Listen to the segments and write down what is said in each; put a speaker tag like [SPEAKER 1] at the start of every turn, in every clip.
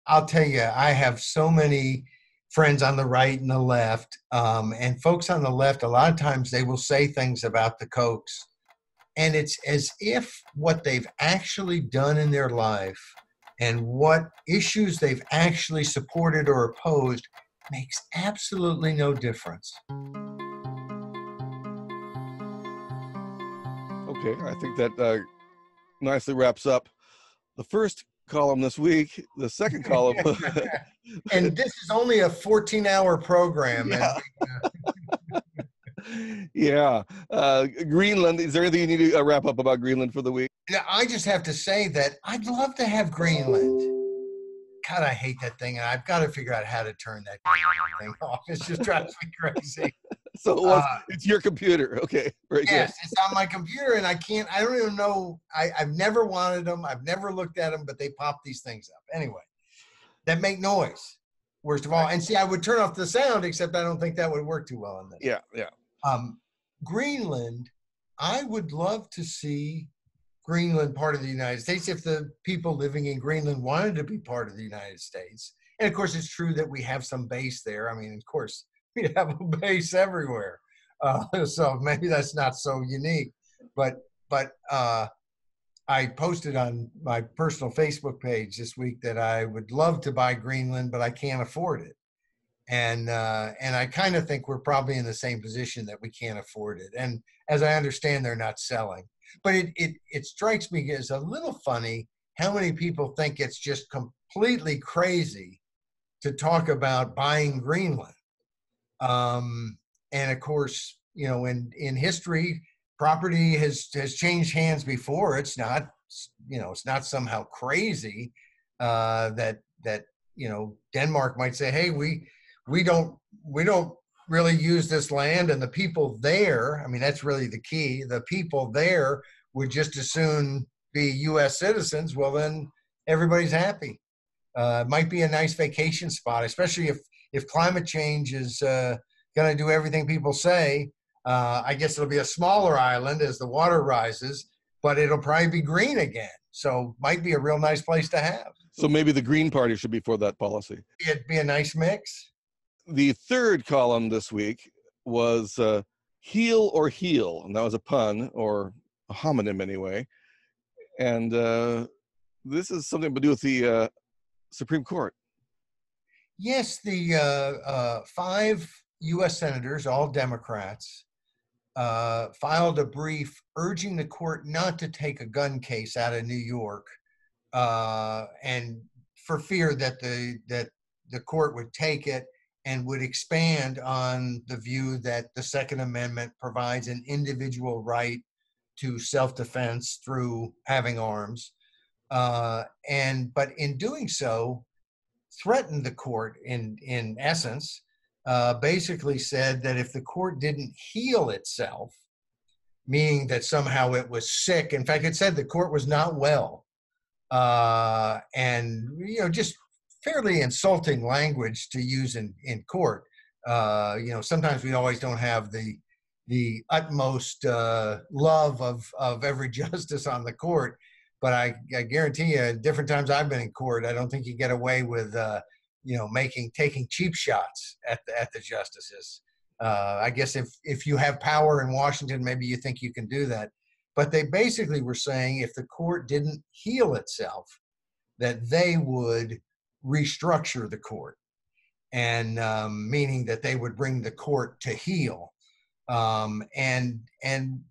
[SPEAKER 1] I'll tell you, I have so many friends on the right and the left, and folks on the left. A lot of times, they will say things about the Kochs, and it's as if what they've actually done in their life and what issues they've actually supported or opposed makes absolutely no difference.
[SPEAKER 2] Okay, I think that nicely wraps up the first column this week. The second column,
[SPEAKER 1] And this is only a 14-hour program, and
[SPEAKER 2] yeah, yeah. Greenland. Is there anything you need to wrap up about Greenland for the week?
[SPEAKER 1] I just have to say that I'd love to have Greenland. God, I hate that thing, and I've got to figure out how to turn that thing off. It just drives me crazy.
[SPEAKER 2] So it's your computer. Okay, very good.
[SPEAKER 1] Yes, it's on my computer, and I don't even know. I've never wanted them. I've never looked at them, but they pop these things up. Anyway, that make noise, worst of all. And see, I would turn off the sound, except I don't think that would work too well on this.
[SPEAKER 2] Yeah, yeah.
[SPEAKER 1] Greenland, I would love to see Greenland part of the United States if the people living in Greenland wanted to be part of the United States. And of course, it's true that we have some base there. I mean, of course, we have a base everywhere. So maybe that's not so unique. But I posted on my personal Facebook page this week that I would love to buy Greenland, but I can't afford it. And I kind of think we're probably in the same position that we can't afford it. And as I understand, they're not selling. But it strikes me as a little funny how many people think it's just completely crazy to talk about buying Greenland. And of course, you know, in history, property has changed hands before. It's not, you know, it's not somehow crazy that you know, Denmark might say, hey, we don't really use this land, and the people there, I mean, that's really the key. The people there would just as soon be U.S. citizens. Well, then everybody's happy. It might be a nice vacation spot, especially if climate change is going to do everything people say. I guess it'll be a smaller island as the water rises, but it'll probably be green again. So might be a real nice place to have.
[SPEAKER 2] So maybe the Green Party should be for that policy.
[SPEAKER 1] It'd be a nice mix.
[SPEAKER 2] The third column this week was Heal or Heal, and that was a pun, or a homonym anyway. And this is something to do with the Supreme Court.
[SPEAKER 1] Yes, the 5 U.S. senators, all Democrats, filed a brief urging the court not to take a gun case out of New York, and for fear that the court would take it and would expand on the view that the Second Amendment provides an individual right to self-defense through having arms, but in doing so, threatened the court in essence. Basically said that if the court didn't heal itself, meaning that somehow it was sick. In fact, it said the court was not well, and you know, just fairly insulting language to use in court. You know, sometimes we always don't have the utmost love of every justice on the court, but I guarantee you, different times I've been in court, I don't think you get away with you know, taking cheap shots at the justices. I guess if you have power in Washington, maybe you think you can do that. But they basically were saying if the court didn't heal itself, that they would restructure the court, and meaning that they would bring the court to heel. And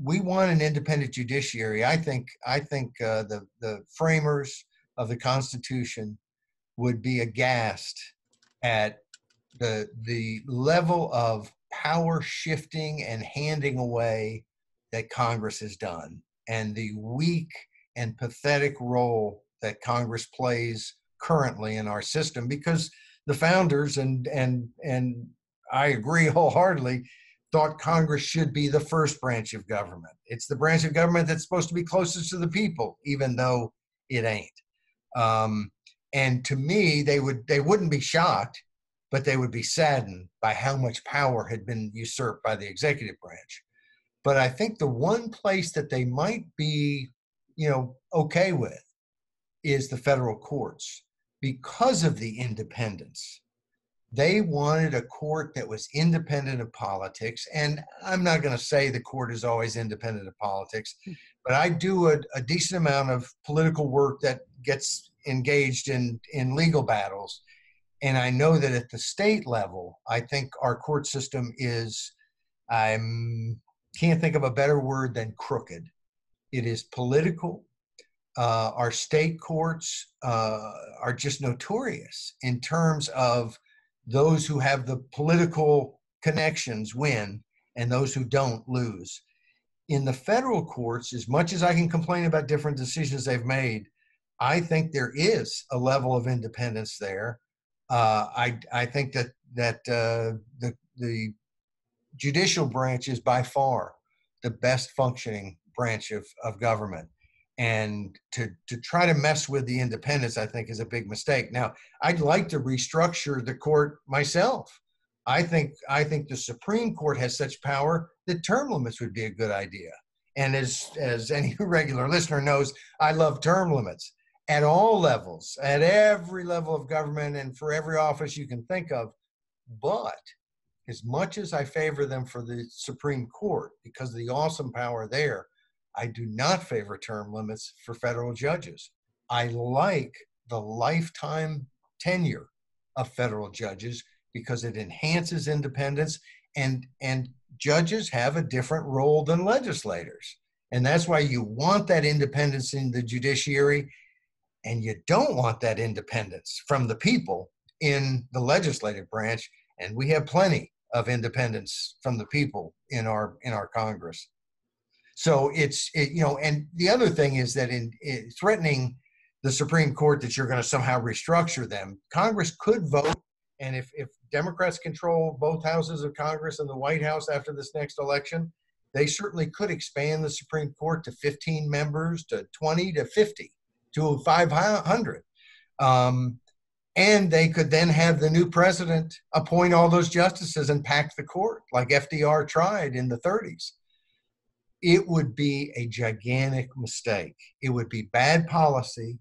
[SPEAKER 1] we want an independent judiciary. I think the framers of the Constitution would be aghast at the level of power shifting and handing away that Congress has done, and the weak and pathetic role that Congress plays currently in our system, because the founders and I agree wholeheartely, thought Congress should be the first branch of government. It's the branch of government that's supposed to be closest to the people, even though it ain't. And to me, they wouldn't be shocked, but they would be saddened by how much power had been usurped by the executive branch. But I think the one place that they might be, you know, okay with is the federal courts. because of the independence. They wanted a court that was independent of politics. And I'm not going to say the court is always independent of politics, but I do a decent amount of political work that gets engaged in legal battles. And I know that at the state level, I think our court system is, I can't think of a better word than crooked. It is political. Our state courts are just notorious in terms of those who have the political connections win and those who don't lose. In the federal courts, as much as I can complain about different decisions they've made, I think there is a level of independence there. I think that the judicial branch is by far the best functioning branch of government. And to try to mess with the independence, I think, is a big mistake. Now, I'd like to restructure the court myself. I think the Supreme Court has such power that term limits would be a good idea. And as any regular listener knows, I love term limits at all levels, at every level of government and for every office you can think of. But as much as I favor them for the Supreme Court because of the awesome power there, I do not favor term limits for federal judges. I like the lifetime tenure of federal judges because it enhances independence, and judges have a different role than legislators. And that's why you want that independence in the judiciary, and you don't want that independence from the people in the legislative branch. And we have plenty of independence from the people in our Congress. So and the other thing is that in threatening the Supreme Court that you're going to somehow restructure them, Congress could vote. And if Democrats control both houses of Congress and the White House after this next election, they certainly could expand the Supreme Court to 15 members, to 20, to 50, to 500. And they could then have the new president appoint all those justices and pack the court like FDR tried in the 30s. It would be a gigantic mistake. It would be bad policy.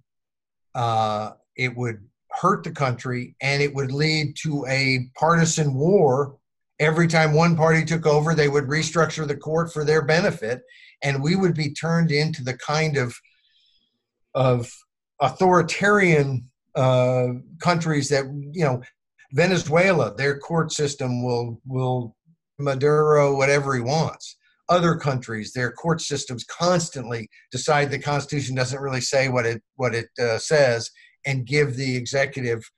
[SPEAKER 1] It would hurt the country, and it would lead to a partisan war. Every time one party took over, they would restructure the court for their benefit, and we would be turned into the kind of authoritarian countries that, Venezuela, their court system will Maduro whatever he wants. Other countries, their court systems constantly decide the Constitution doesn't really say what it says and give the executive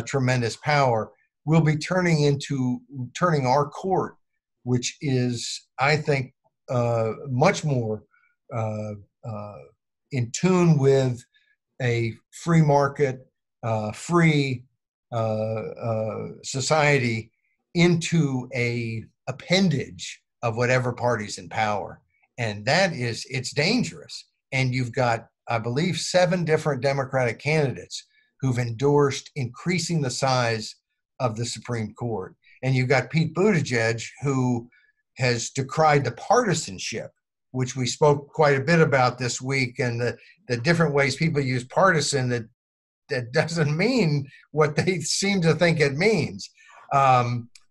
[SPEAKER 1] tremendous power. We'll be turning our court, which is, I think, much more in tune with a free market, free society, into a appendage of whatever party's in power. And it's dangerous. And you've got, I believe, 7 different Democratic candidates who've endorsed increasing the size of the Supreme Court. And you've got Pete Buttigieg, who has decried the partisanship, which we spoke quite a bit about this week, and the different ways people use partisan that doesn't mean what they seem to think it means.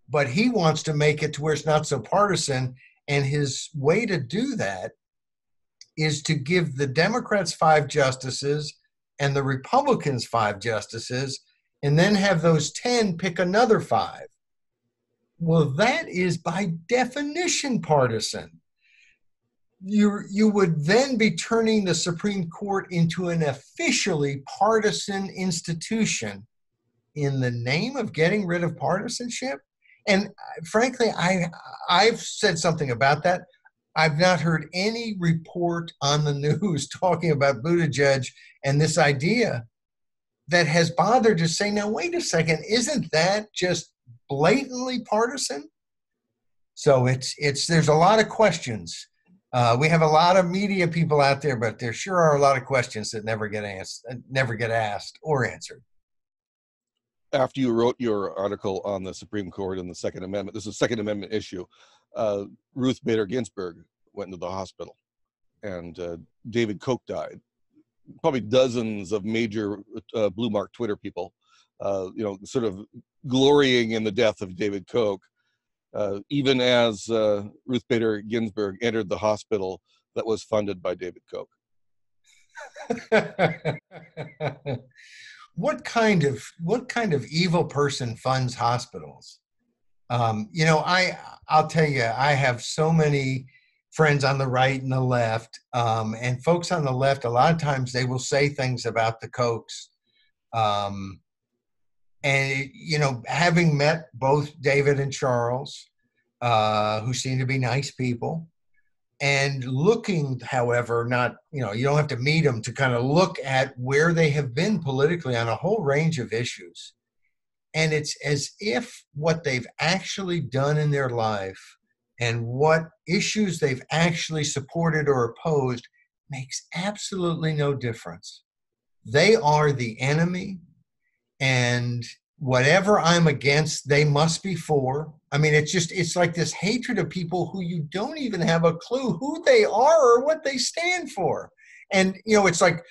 [SPEAKER 1] But he wants to make it to where it's not so partisan. And his way to do that is to give the Democrats 5 justices and the Republicans 5 justices, and then have those 10 pick another 5. Well, that is by definition partisan. You would then be turning the Supreme Court into an officially partisan institution in the name of getting rid of partisanship. And frankly, I've said something about that. I've not heard any report on the news talking about Buttigieg and this idea that has bothered to say, now, wait a second, isn't that just blatantly partisan? So there's a lot of questions. We have a lot of media people out there, but there sure are a lot of questions that never get asked or answered.
[SPEAKER 2] After you wrote your article on the Supreme Court and the Second Amendment, this is a Second Amendment issue, Ruth Bader Ginsburg went into the hospital, and David Koch died. probably dozens of major blue mark Twitter people, sort of glorying in the death of David Koch, even as Ruth Bader Ginsburg entered the hospital that was funded by David Koch.
[SPEAKER 1] What kind of evil person funds hospitals? I'll tell you, I have so many friends on the right and the left, and folks on the left. A lot of times they will say things about the Kochs, and having met both David and Charles, who seem to be nice people, and looking, however, not, you don't have to meet them to kind of look at where they have been politically on a whole range of issues. And it's as if what they've actually done in their life and what issues they've actually supported or opposed makes absolutely no difference. They are the enemy, and whatever I'm against, they must be for. I mean, it's like this hatred of people who you don't even have a clue who they are or what they stand for. And, it's like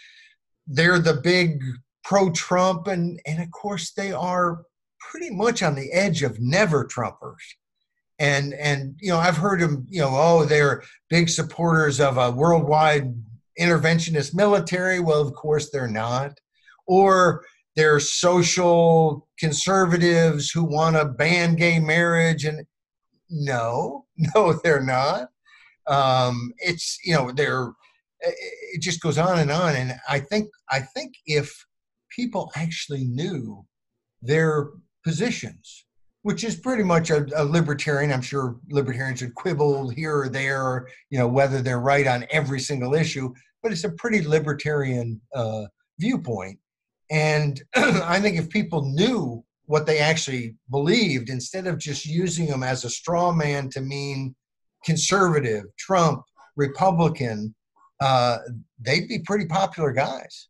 [SPEAKER 1] they're the big pro-Trump, and of course they are pretty much on the edge of never Trumpers. And I've heard them, they're big supporters of a worldwide interventionist military. Well, of course they're not. Or they're social conservatives who want to ban gay marriage, and no, they're not. It just goes on. And I think if people actually knew their positions, which is pretty much a libertarian, I'm sure libertarians would quibble here or there, whether they're right on every single issue, but it's a pretty libertarian viewpoint. And I think if people knew what they actually believed, instead of just using them as a straw man to mean conservative, Trump, Republican, they'd be pretty popular guys.